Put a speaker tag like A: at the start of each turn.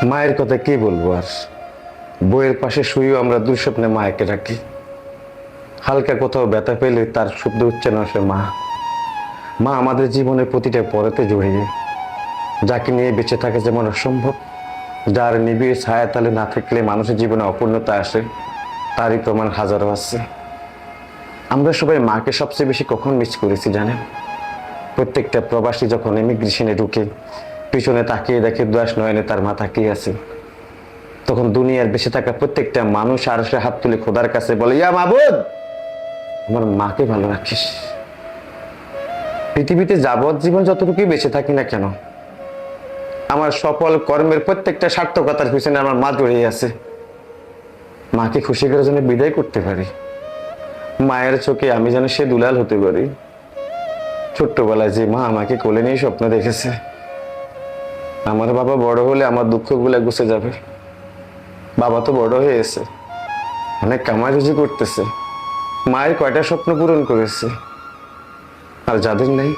A: মায়ের কথা কি বলবো আর। বইয়ের পাশে শুয়েও আমরা দুঃস্বপ্নে মাকে রাখি। হালকা কোথাও ব্যথা পেলে তার শব্দ উচ্চারণ আসে মা। মা আমাদের জীবনের প্রতিটা পরেতে জড়িয়ে। যাকে নিয়ে বেঁচে থাকে যেমন অসম্ভব, যার নিবিড় ছায়াতলে না থাকলে মানুষের জীবনে অপূর্ণতা আসে, তারই প্রমাণ হাজারো আছে। আমরা সবাই মাকে সবচেয়ে বেশি কখন মিস করেছি জানেন? প্রত্যেকটা প্রবাসী যখন ইমিগ্রেশনে ঢুকে পিছনে তাকিয়ে দেখে দুয়াস নয়নে তার মা তাকিয়ে আছে, তখন দুনিয়ার বেঁচে থাকা প্রত্যেকটা মানুষ আরশে হাত তুলে খোদার কাছে বলে, ইয়া মাবুদ, আমার মাকে ভালো রাখিস। পৃথিবীতে যাবৎ জীবন যতটুকুই বেঁচে থাকি না কেন, আমার সফল কর্মের প্রত্যেকটা সার্থকতার পিছনে আমার মা জড়িয়ে আছে। মাকে খুশি করে যেন বিদায় করতে পারি, মায়ের চোখে আমি যেন সে দুলাল হতে পারি। ছোট্টবেলায় যে মা আমাকে কোলে নিয়ে স্বপ্ন দেখেছে, আমার বাবা বড় হলে আমার দুঃখগুলো গুছে যাবে। বাবা তো বড় হয়ে এসে অনেক কামাই রুজি করতেছে, মায়ের কয়টা স্বপ্ন পূরণ করেছে। আর যাদের নেই